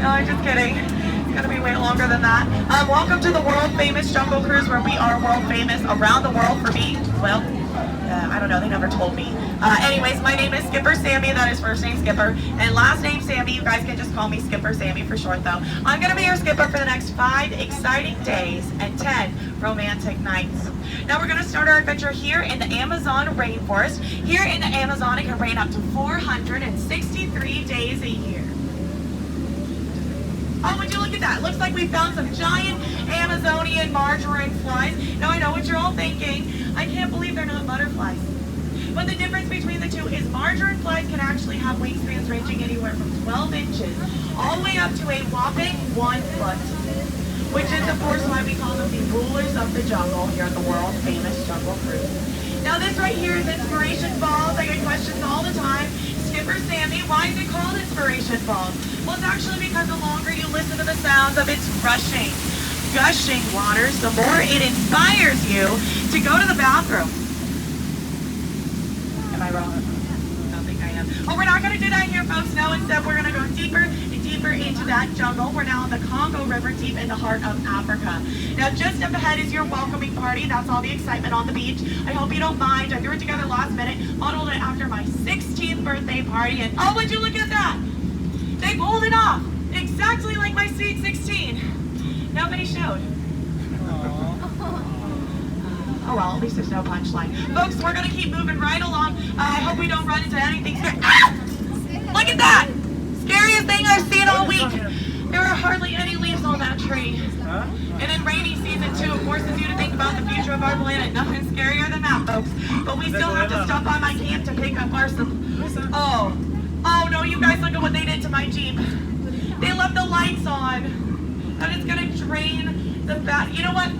No, I'm just kidding. It's gonna be way longer than that. Welcome to the world famous Jungle Cruise, where we are world famous around the world for being, well, I don't know, they never told me. Anyways, my name is Skipper Sammy, that is first name Skipper, and last name Sammy. You guys can just call me Skipper Sammy for short though. I'm gonna be your skipper for the next 5 exciting days and 10 romantic nights. Now we're gonna start our adventure here in the Amazon rainforest. Here in the Amazon, it can rain up to 463 days a year. Oh, would you look at that? Looks like we found some giant Amazonian margarine flies. Now I know what you're all thinking. I can't believe they're not butterflies. But the difference between the two is margarine flies can actually have wingspans ranging anywhere from 12 inches all the way up to a whopping 1 foot. Which is of course why we call them the rulers of the jungle here at the world famous Jungle Cruise. Now this right here is Inspiration Falls. I get questions all the time. Skipper Sammy, why is it called Inspiration Falls? Well, it's actually because the longer you listen to the sounds of its rushing, gushing waters, the more it inspires you to go to the bathroom. Am I wrong? I don't think I am. Oh, we're not going to do that here, folks. No, instead we're going to go deeper and deeper into that jungle. We're now in the Congo River, deep in the heart of Africa. Now, just up ahead is your welcoming party. That's all the excitement on the beach. I hope you don't mind. I threw it together last minute, modeled it after my 16th birthday party, and oh, would you look at that? They pulled it off, exactly like my sweet 16. Nobody showed. Oh well, at least there's no punchline. Folks, we're gonna keep moving right along. I hope we don't run into anything scary. Ah! Look at that! Scariest thing I've seen all week. There are hardly any leaves on that tree. And in rainy season too, it forces you to think about the future of our planet. Nothing scarier than that, folks. But we still have to stop by my camp to pick up our Oh no, you guys look at what they did to my Jeep. They left the lights on. And it's gonna drain the You know what?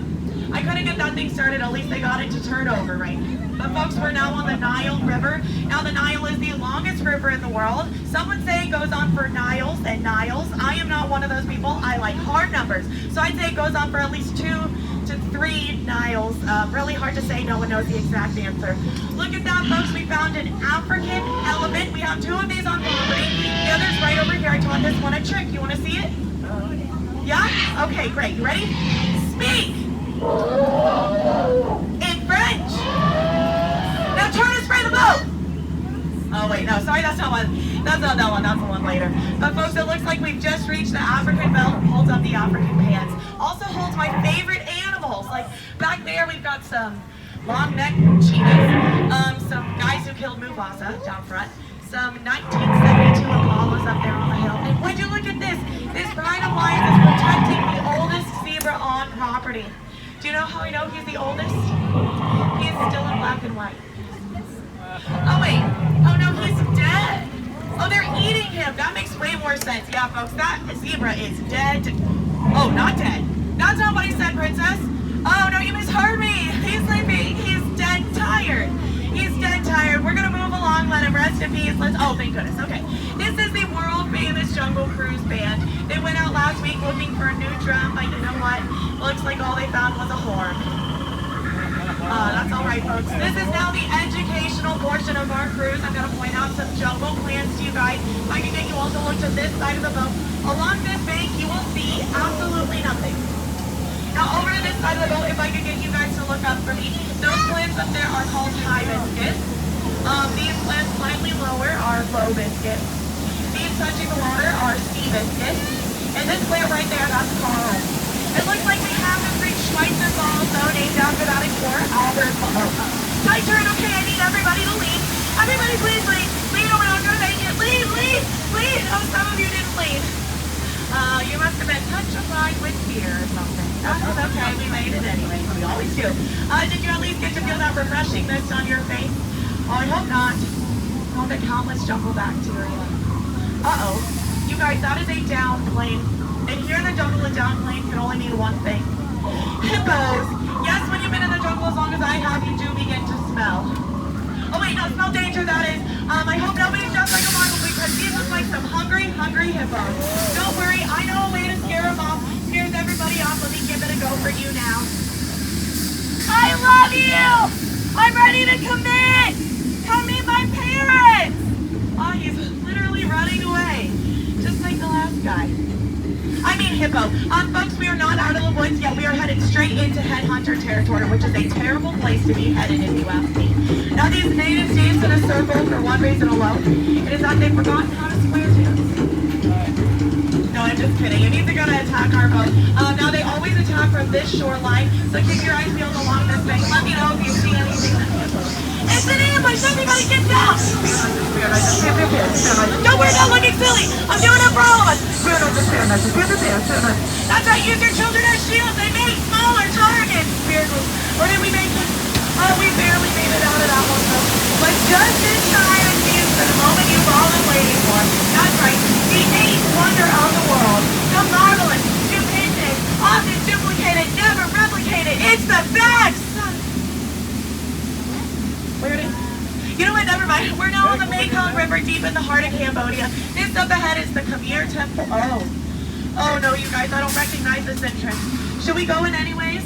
I couldn't get that thing started, at least they got it to turn over, right? But folks, we're now on the Nile River. Now the Nile is the longest river in the world. Some would say it goes on for Niles and Niles. I am not one of those people. I like hard numbers. So I'd say it goes on for at least 2 to 3 Niles. Really hard to say, no one knows the exact answer. Look at that, folks, we found an African elephant. We have 2 of these on property. The other's right over here. I taught this one a trick. You want to see it? Yeah? Okay, great. You ready? Speak! In French! Now turn and spray the boat! Oh wait, no, sorry, that's not one. That's not that one, that's the one later. But folks, it looks like we've just reached the African belt. Holds up the African pants. Also holds my favorite animals. Like back there we've got some long-necked cheetahs, some guys who killed Mufasa down front, some 1972 Apollos up there on the hill. And would you look at this? This pride of lions is protecting the oldest zebra on property. Do you know how I know he's the oldest? He is still in black and white. Oh wait, oh no, he's dead. Oh, they're eating him. That makes way more sense. Yeah, folks, that zebra is dead. Oh, not dead. That's not what he said, princess. Oh no, you misheard me. He's sleeping. He's dead tired. He's dead tired. We're gonna move along, let him rest in peace. Oh, thank goodness. Okay. This is the world famous Jungle Cruise band. They went out last week looking for a new drum, but you know what? Looks like all they found was a horn. That's all right, folks. This is now the educational portion of our cruise. I'm going to point out some jungle plants to you guys. If I can get you all to look to this side of the boat. Along this bank, you will see absolutely nothing. Now, over to this side of the boat, if I could get you guys to look up for me, those plants up there are called hibiscus. These plants slightly lower are low biscuit. These touching the water are sea biscuit. And this plant right there, that's coral. It looks like we have the Greek Schweitzer Falls, though, named after that explorer, Albert. My turn, okay, I need everybody to leave. Everybody please leave. Leave, or we're not going to make it. Leave, leave, leave. Oh, some of you didn't leave. You must have been petrified with fear or something. That's okay, we made it anyway. We always do. Did you at least get to feel that refreshing mist on your face? Oh, I hope not. All the countless jungle bacteria. Uh-oh. You guys, that is a down plane. And here in the jungle, a down plane can only mean one thing. Hippos. Yes, when you've been in the jungle as long as I have, you do begin to smell. Oh wait, no, smell danger, that is. I hope nobody's just like a model because these look like some hungry, hungry hippos. Don't worry, I know a way to scare them off. Scares everybody off. Let me give it a go for you now. I love you! I'm ready to commit! Come meet my parents! Oh, he's literally running away. Just like the last guy. I mean hippo. Folks, we are not out of the woods yet. We are headed straight into headhunter territory, which is a terrible place to be headed if you ask me. Now these natives dance in a circle for one reason alone. It is that they've forgotten how to square dance. No, I'm just kidding. It means they're going to attack our boat. Now they always attack from this shoreline, so keep your eyes peeled along this bank. Let me know if you see anything that it's an ambush! Everybody get down! Don't worry about looking silly! I'm doing it for all of us! That's right, use your children as shields! They made smaller targets! Or did we make it? Oh, we barely made it out of that one, though. But just in time, it seems, for the moment you've all been waiting for. That's right, the eighth wonder of the world. The marvelous, stupendous, often duplicated, never replicated. It's the facts! You know what, never mind. We're now on the Mekong River deep in the heart of Cambodia. This up ahead is the Khmer Temple. Oh no, you guys, I don't recognize this entrance. Should we go in anyways?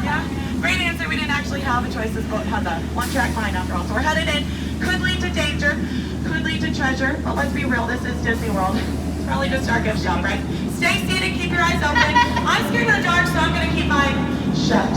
Yeah? Great answer. We didn't actually have a choice. This boat has a one-track mind after all. So we're headed in. Could lead to danger. Could lead to treasure. But let's be real, this is Disney World. It's probably just our gift shop, right? Stay seated, keep your eyes open. I'm scared of the dark, so I'm going to keep mine shut.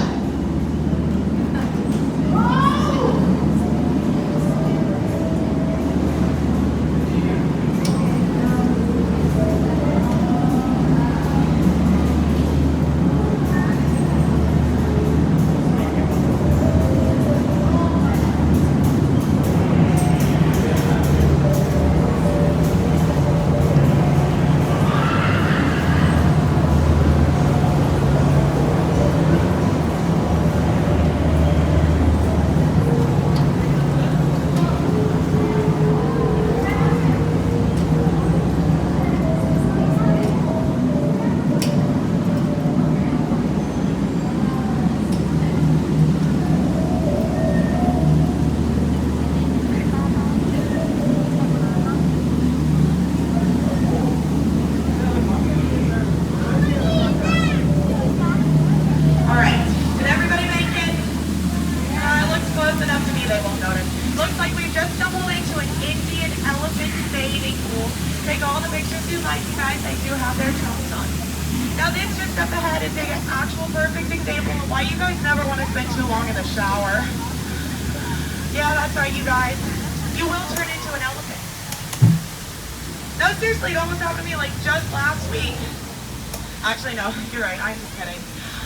Actually, no, you're right. I'm just kidding.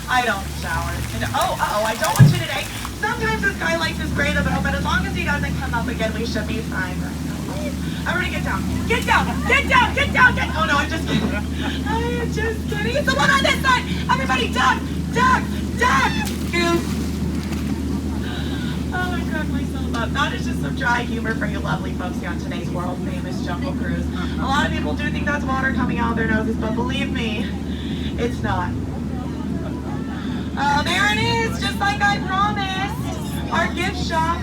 I don't shower. I don't want you today. Sometimes this guy likes to spray the boat, but as long as he doesn't come up again, we should be fine. Everybody get down. Get down. Get down. Get down. Oh, no, I'm just kidding. I'm just kidding. It's the one on this side. Everybody duck. Duck. Duck. Oh, I cracked myself up. That is just some dry humor for you lovely folks here on today's world-famous jungle cruise. A lot of people do think that's water coming out of their noses, but believe me, it's not. Oh, there it is, just like I promised. Our gift shop.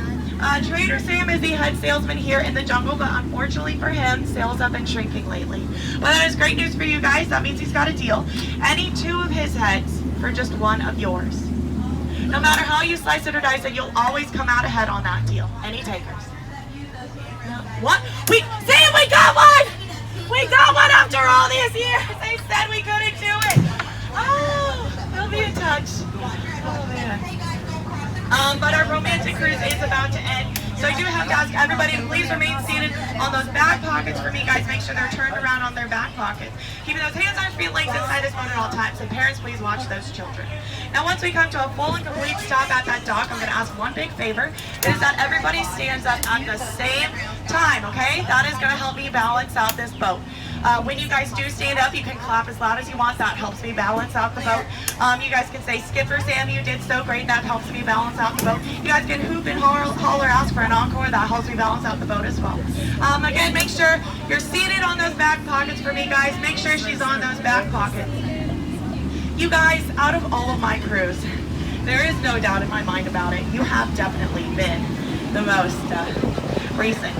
Trader Sam is the head salesman here in the jungle, but unfortunately for him, sales have been shrinking lately. Well, that is great news for you guys. That means he's got a deal. Any two of his heads for just one of yours. No matter how you slice it or dice it, you'll always come out ahead on that deal. Any takers? What? Sam, we got one! We got one after all these years! They said we couldn't do it! Oh, they'll be in touch. Oh, man. But our romantic cruise is about to end. So I do have to ask everybody to please remain seated on those back pockets for me, guys. Make sure they're turned around on their back pockets. Keeping those hands, arms, feet length inside this boat at all times. And parents, please watch those children. Now, once we come to a full and complete stop at that dock, I'm going to ask one big favor. It is that everybody stands up at the same time, okay? That is going to help me balance out this boat. When you guys do stand up, you can clap as loud as you want. That helps me balance out the boat. You guys can say, Skipper Sam, you did so great. That helps me balance out the boat. You guys can hoop and holler, ask for an encore. That helps me balance out the boat as well. Again, make sure you're seated on those back pockets for me, guys. Make sure she's on those back pockets. You guys, out of all of my crews, there is no doubt in my mind about it. You have definitely been the most recent